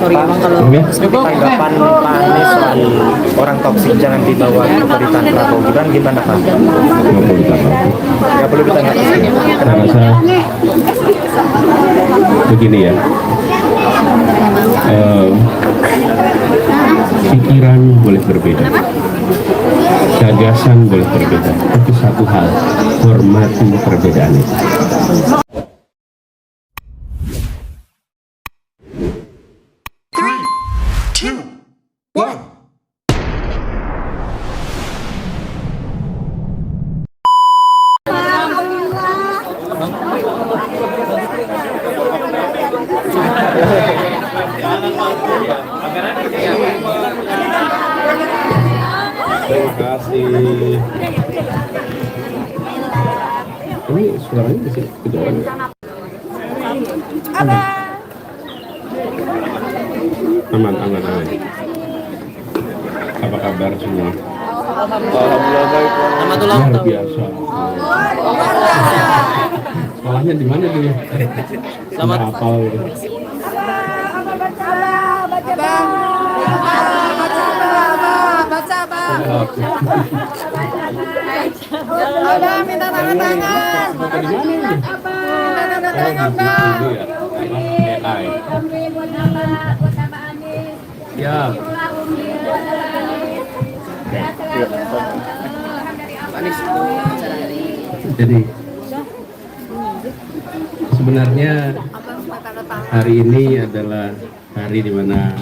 sorry emang kalau tanggapan Pak Anies soal orang toksik jangan dibawa ke pemerintahan Prabowo Gibran gimana Pak? Nggak perlu ditanggapi. Saya rasa begini ya, pikiran boleh berbeda, gagasan boleh berbeda, tapi satu hal, hormati perbedaan itu. Terima kasih. Ini suaranya masih kedengaran ya? Aman. Apa kabar semua? Alhamdulillah baik. Luar biasa. Sekolahnya di mana dulu? Selamat hafal gitu. Abang minta tanda tangan. Di mana ini? Tanda tangan bang. AI. Ya. Jadi sebenarnya hari ini adalah hari di mana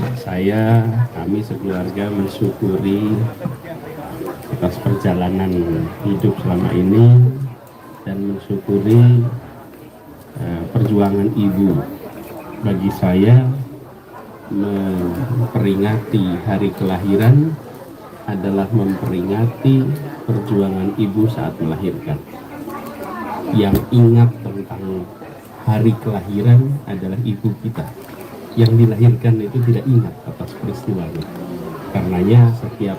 kami sekeluarga mensyukuri atas perjalanan hidup selama ini dan mensyukuri perjuangan ibu. Bagi saya, memperingati hari kelahiran adalah memperingati perjuangan ibu saat melahirkan. Yang ingat tentang hari kelahiran adalah ibu kita. Yang dilahirkan itu tidak ingat atas peristiwanya. Karenanya setiap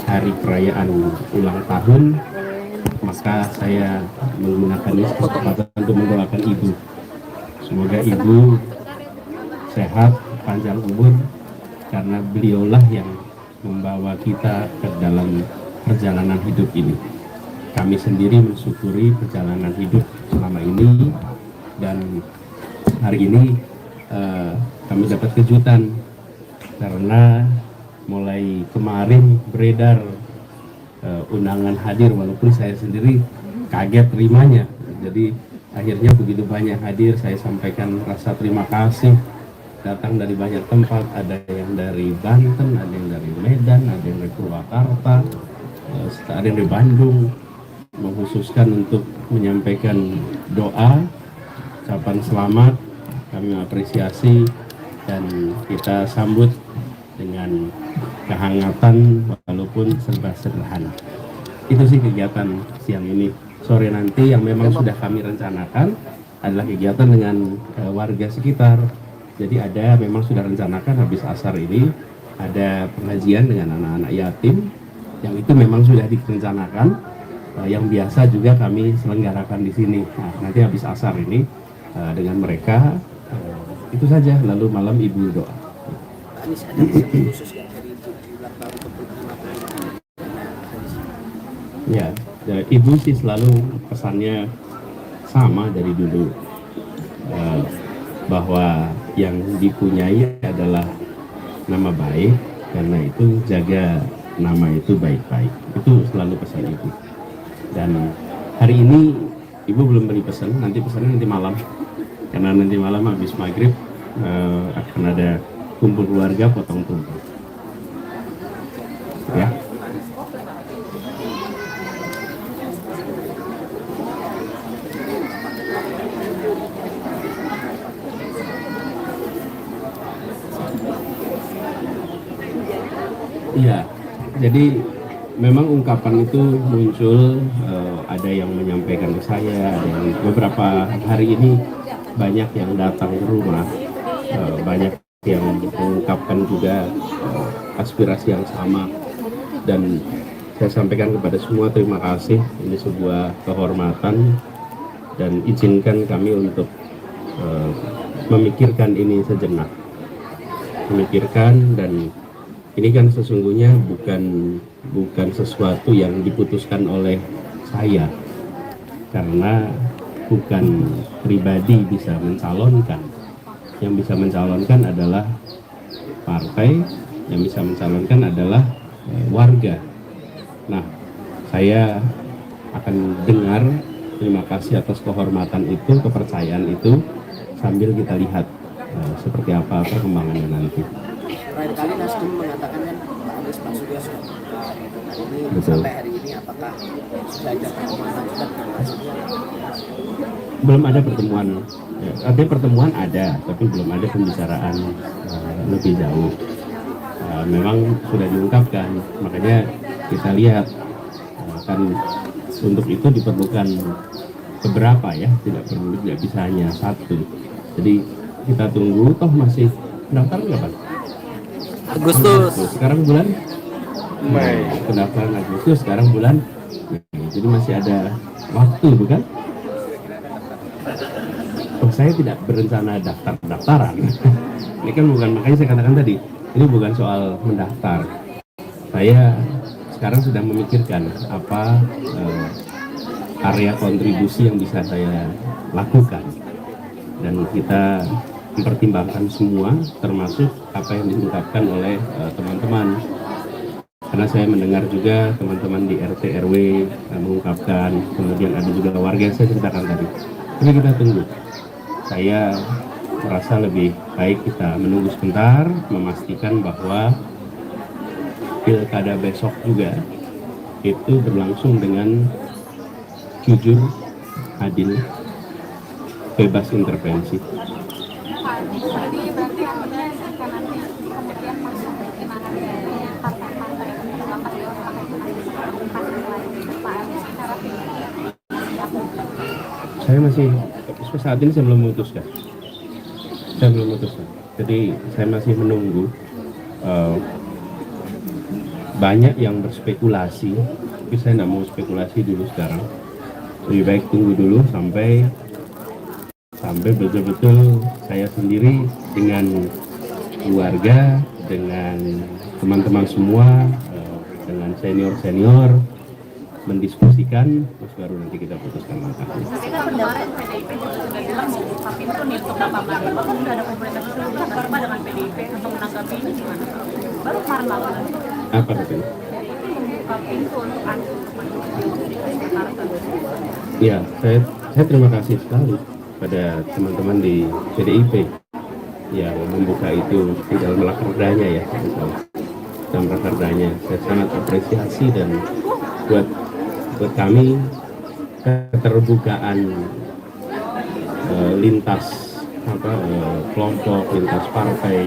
hari perayaan ulang tahun, maka saya menggunakan ini kesempatan untuk mendoakan ibu. Semoga ibu sehat, panjang umur, karena beliaulah yang membawa kita ke dalam perjalanan hidup ini. Kami sendiri mensyukuri perjalanan hidup selama ini, dan hari ini kami dapat kejutan karena mulai kemarin beredar undangan hadir, walaupun saya sendiri kaget terimanya. Jadi akhirnya begitu banyak hadir, saya sampaikan rasa terima kasih. Datang dari banyak tempat, ada yang dari Banten, ada yang dari Medan, ada yang dari Purwakarta, ada yang dari Bandung, mengkhususkan untuk menyampaikan doa, ucapan selamat. Kami apresiasi dan kita sambut dengan kehangatan walaupun serba sederhana. Itu sih kegiatan siang ini. Sore nanti yang memang sudah kami rencanakan adalah kegiatan dengan warga sekitar. Jadi memang sudah rencanakan habis asar ini ada pengajian dengan anak-anak yatim, yang itu memang sudah direncanakan. Yang biasa juga kami selenggarakan di sini. Nah, nanti habis asar ini dengan mereka, itu saja. Lalu malam ibu doa. Ya, ibu sih selalu pesannya sama dari dulu, bahwa yang dipunyai adalah nama baik, karena itu jaga nama itu baik-baik. Itu selalu pesan ibu. Dan hari ini ibu belum beri pesan, nanti pesannya nanti malam, karena nanti malam habis maghrib akan ada kumpul keluarga potong tumpeng. Ya. Iya, jadi memang ungkapan itu muncul, ada yang menyampaikan ke saya, ada yang beberapa hari ini banyak yang datang ke rumah, banyak yang mengungkapkan juga aspirasi yang sama, dan saya sampaikan kepada semua terima kasih. Ini sebuah kehormatan dan izinkan kami untuk memikirkan ini sejenak. memikirkan, dan ini kan sesungguhnya bukan sesuatu yang diputuskan oleh saya, karena bukan pribadi bisa mencalonkan. Yang bisa mencalonkan adalah partai, yang bisa mencalonkan adalah warga. Nah, saya akan dengar terima kasih atas kehormatan itu, kepercayaan itu, sambil kita lihat seperti apa perkembangannya nanti. Terakhir kali Nasdem mengatakan kan Pak Anies Baswedan ini Betul. sampai hari ini apakah sudah ada pertemuan lanjutan dengan Nasdem? Belum ada pertemuan, ya, artinya pertemuan ada, tapi belum ada pembicaraan lebih jauh. Memang sudah diungkapkan, makanya kita lihat kan untuk itu diperlukan beberapa ya, tidak bisa hanya satu. Jadi kita tunggu, toh masih pendaftaran kapan? Agustus. Sekarang bulan Mei. Pendaftaran Agustus, sekarang bulan Mei. Jadi masih ada waktu, bukan? Oh, saya tidak berencana daftaran. Ini kan bukan, makanya saya katakan tadi, ini bukan soal mendaftar. Saya sekarang sedang memikirkan apa area kontribusi yang bisa saya lakukan, dan kita mempertimbangkan semua, termasuk apa yang diungkapkan oleh teman-teman. Karena saya mendengar juga teman-teman di RT RW mengungkapkan, kemudian ada juga warga yang saya ceritakan tadi. Tapi kita tunggu. Saya merasa lebih baik kita menunggu sebentar, memastikan bahwa pilkada besok juga itu berlangsung dengan jujur, adil, bebas intervensi. Jadi berarti artinya jika nanti kemudian masuk gimana dari partai-partai untuk dapat secara Saya masih saat ini saya belum memutuskan. Jadi saya masih menunggu. Banyak yang berspekulasi, tapi saya tidak mau spekulasi dulu sekarang. Lebih baik tunggu dulu sampai betul-betul saya sendiri dengan keluarga, dengan teman-teman semua, dengan senior mendiskusikan, terus baru nanti kita putuskan langkahnya. Tapi kan pendapat PDIP juga sudah bilang mau Papin tuh nih untuk dapat Maret, bahkan sudah ada komunikasi dulu bersama dengan PDIP untuk menanggapi ini gimana? Baru kemarin lalu Apa itu? membuka pintu untuk Anies untuk maju Ya, saya terima kasih sekali pada teman-teman di PDIP yang membuka itu di dalam rakerdanya ya, dalam rakerdanya. Saya sangat apresiasi, dan buat kami keterbukaan lintas kelompok, lintas partai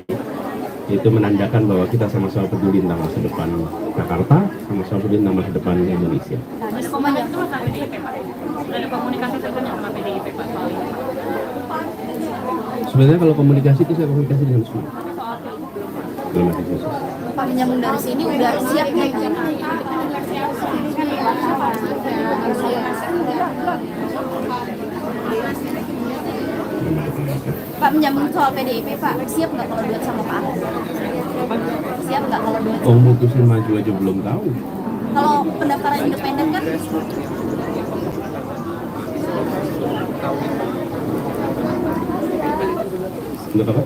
itu menandakan bahwa kita sama-sama peduli tentang masa depan Jakarta, sama-sama peduli tentang masa depan Indonesia. Ada komunikasi itu sama PDIP Pak? Ada komunikasi terus sama PDIP Pak soal ini? Sebenarnya kalau komunikasi itu saya komunikasi dengan semua. Belum ada khusus. Pak menyambung dari sini udah siap nih. Pak menyambung soal PDIP, Pak siap nggak kalau duet sama Pak Ahok? Siap nggak kalau duet? Oh, mutusin maju aja belum tahu. Kalau pendaftaran independen kan? Belum apa?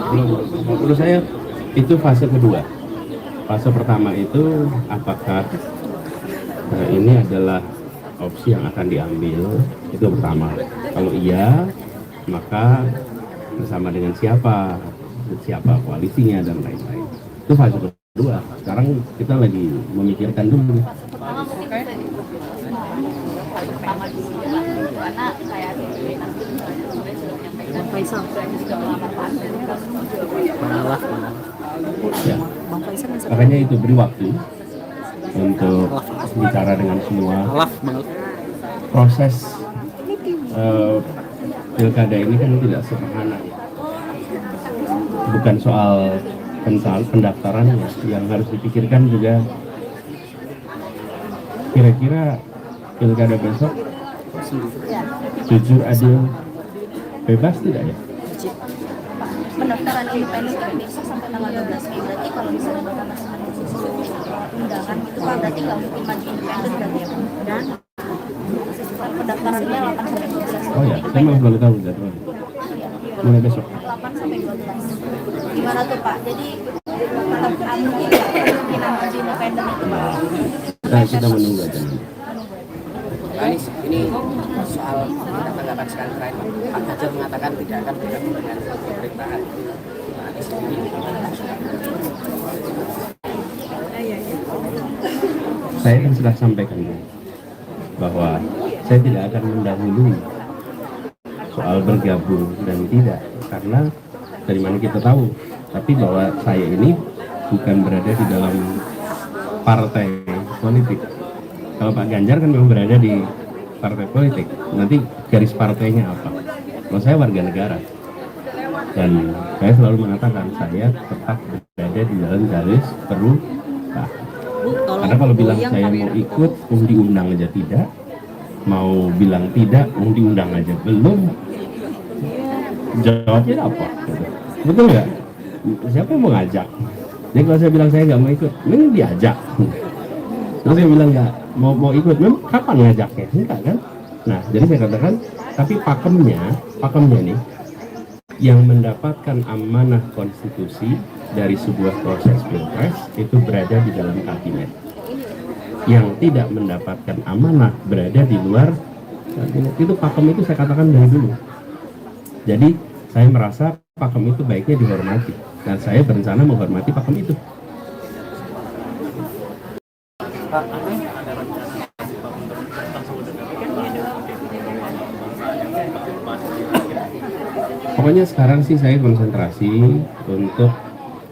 Belum. Menurut saya itu fase kedua. Fase pertama itu apakah ini adalah opsi yang akan diambil, itu pertama. Kalau iya, maka bersama dengan siapa koalisinya dan lain-lain. Itu fase kedua. Sekarang kita lagi memikirkan dulu. Pertama mungkin pertama dulu karena kayak Faisal juga melamar Pak Ya. Makanya itu beri waktu untuk bicara dengan semua. Proses pilkada ini kan tidak sederhana ya. Bukan soal pendaftarannya, yang harus dipikirkan juga kira-kira pilkada besok jujur, adil, bebas tidak ya? Pak, pendaftaran independen kan besok sampai tanggal 12 Mei. Berarti kalau misalnya Bapak masih menunggu undangan gitu Pak, berarti nggak mungkin maju independen berarti ya Pak? Dan pendaftarannya 8 sampai 12. Oh ya, saya mau baru tahu jadwal. Mulai besok. 8 sampai 12. Gimana tuh Pak? Jadi tetap mungkin nggak kemungkinan maju independen itu Pak? Nah, kita menunggu aja. Pak Anies, ini soal kita tanggapan sekali terakhir. Pak Ganjar mengatakan tidak akan bergabung dengan pemerintahan. Pak Anies ini Saya kan sudah sampaikan bahwa saya tidak akan mendahului soal bergabung dan tidak, karena dari mana kita tahu, tapi bahwa saya ini bukan berada di dalam partai politik. Kalau Pak Ganjar kan memang berada di partai politik, nanti garis partainya apa? Kalau saya warga negara, dan saya selalu mengatakan saya tetap berada di dalam garis perubahan. Karena kalau bilang saya mau ikut, diundang aja tidak, mau bilang tidak, diundang aja belum, jawabnya apa? Betul nggak? Siapa yang mau ngajak? Jadi kalau saya bilang saya nggak mau ikut, memang diajak. Terus saya bilang nggak mau ikut, memang kapan ngajaknya? Enggak kan? Nah, jadi saya katakan, tapi pakemnya nih, yang mendapatkan amanah konstitusi dari sebuah proses pilpres itu berada di dalam kabinet. Yang tidak mendapatkan amanah berada di luar kabinet. Itu pakem itu saya katakan dari dulu. Jadi saya merasa pakem itu baiknya dihormati, dan saya berencana menghormati pakem itu. Pokoknya sekarang sih saya konsentrasi untuk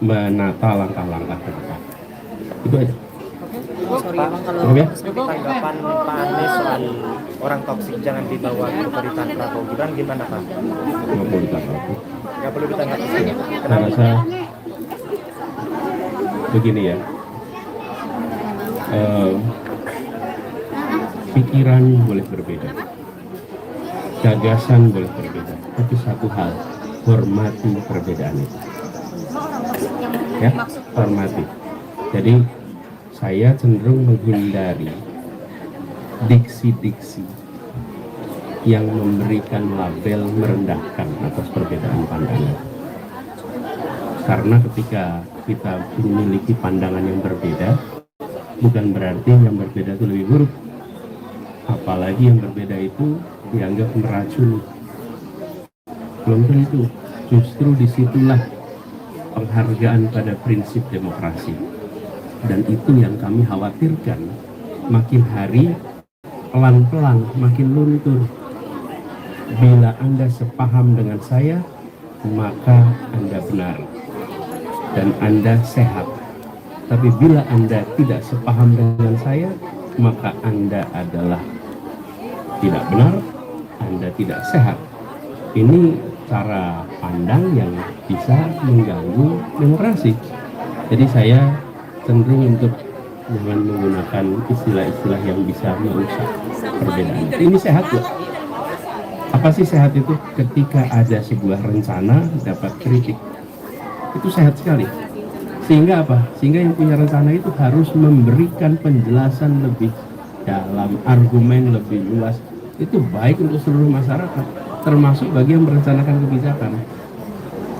menata langkah-langkah ke depan. Itu aja. Cukup ya? Tanggapan Pak Anies soal orang toksik jangan dibawa ke pemerintahan Prabowo Gibran gimana Pak? Nggak perlu ditanggapi. Nggak perlu ditanggapi. Saya rasa begini ya, pikiran boleh berbeda, gagasan boleh berbeda, tapi satu hal, hormati perbedaan itu. Ya, hormati. Jadi saya cenderung menghindari diksi-diksi yang memberikan label merendahkan atas perbedaan pandangan. Karena ketika kita memiliki pandangan yang berbeda, bukan berarti yang berbeda itu lebih buruk. Apalagi yang berbeda itu dianggap meracuni. Belum tentu. Justru disitulah penghargaan pada prinsip demokrasi. Dan itu yang kami khawatirkan, makin hari pelan-pelan makin luntur. Bila Anda sepaham dengan saya, maka Anda benar dan Anda sehat. Tapi bila Anda tidak sepaham dengan saya, maka Anda adalah tidak benar, Anda tidak sehat. Ini cara pandang yang bisa mengganggu demokrasi. Jadi saya cenderung untuk jangan menggunakan istilah-istilah yang bisa merusak perbedaan. Ini sehat loh. Apa sih sehat itu? Ketika ada sebuah rencana dapat kritik, itu sehat sekali. Sehingga apa? Sehingga yang punya rencana itu harus memberikan penjelasan lebih dalam, argumen lebih luas. Itu baik untuk seluruh masyarakat, termasuk bagi yang merencanakan kebijakan.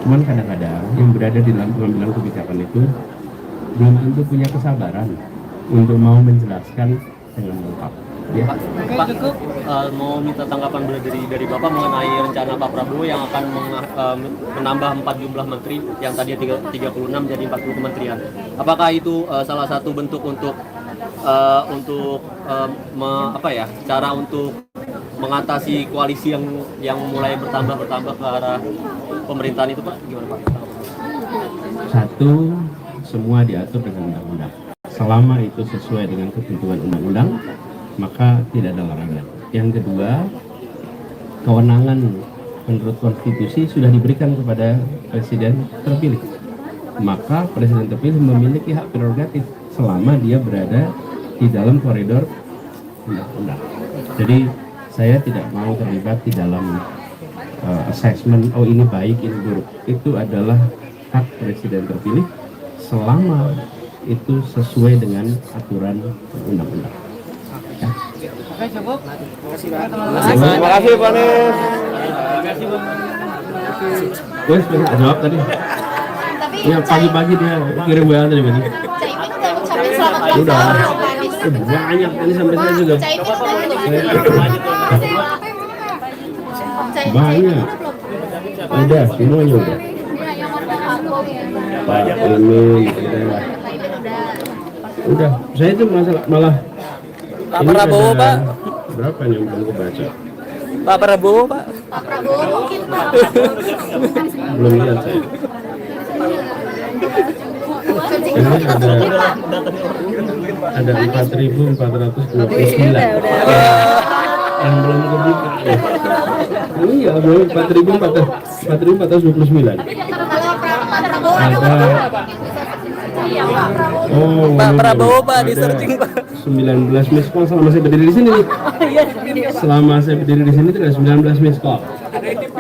Cuman kadang-kadang yang berada di dalam pengambilan kebijakan itu belum tentu punya kesabaran untuk mau menjelaskan dengan lengkap. Ya. Pak, mau minta tanggapan dari Bapak mengenai rencana Pak Prabowo yang akan menambah 4 jumlah menteri yang tadinya 36 jadi 40 kementerian. Apakah itu salah satu bentuk untuk cara untuk mengatasi koalisi yang mulai bertambah ke arah pemerintahan itu, Pak? Gimana, Pak? Satu, semua diatur dengan undang-undang. Selama itu sesuai dengan ketentuan undang-undang, maka tidak ada larangan. Yang kedua, kewenangan menurut konstitusi sudah diberikan kepada presiden terpilih. Maka presiden terpilih memiliki hak prerogatif selama dia berada di dalam koridor undang-undang. Jadi saya tidak mau terlibat di dalam assessment, oh ini baik, ini buruk. Itu adalah hak presiden terpilih selama itu sesuai dengan aturan undang-undang. Ya. Terima kasih Pak Anies. Gue sudah jawab tadi. Tapi Ya pagi-pagi dia kirim WA tadi Bani. Caimin udah ngucapin selamat ulang Udah. tahun loh, Pak Anies. Banyak tadi sampai saya juga. Caimin udah ngucapin Banyak. Udah, semuanya udah. Pak Amin, udah. Saya itu malah. Pak ini Prabowo, ada Pak. Berapa nih yang belum kebaca? Pak Prabowo, Pak. Pak Prabowo mungkin Pak. Belum lihat saya. Ini ada 4.429 yang belum kebuka. Iya, belum 4.429. Pak Prabowo Ada Pak Prabowo, Pak, di searching, Pak. 19 miss call selama saya berdiri di sini nih. Selama saya berdiri di sini itu ada 19 miss call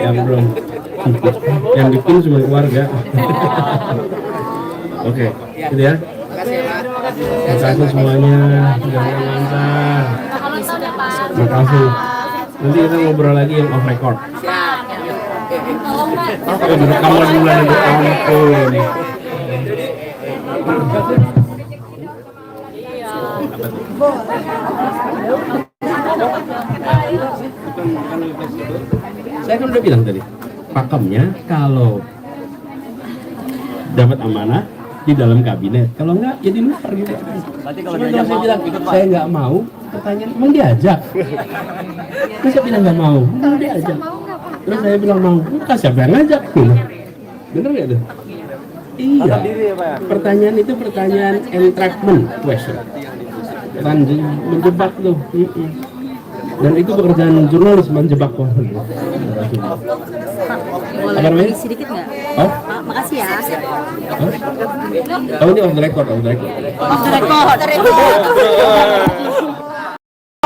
yang belum, yang bikin semua keluarga. Oke, gitu ya. Terima kasih semuanya, jangan lancar. Terima kasih. Nanti kita ngobrol lagi yang off record. Oh, direkam lagi bulan ini. Ampun. Saya kan udah bilang tadi, pakemnya kalau dapat amanah di dalam kabinet, kalau enggak ya di luar gitu. Berarti kalau Cuma diajak saya mau bilang, ikut Pak. saya nggak mau, pertanyaan emang diajak. Terus saya bilang nggak mau, emang diajak. Terus saya bilang mau, enggak siapa yang ngajak? Bener nggak tuh? Iya. Pertanyaan itu pertanyaan entrapment question. Menjebak tuh. Dan itu pekerjaan jurnalis, menjebak kok. Boleh Apa namanya? lagi sedikit nggak? Oh? Pak, makasih ya. Oh ini off the record, off the record. Off the record.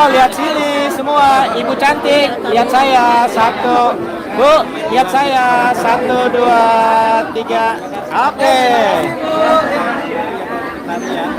Lihat sini semua, ibu cantik, lihat saya, satu, bu, lihat saya, 1, 2, 3, oke. Nanti ya.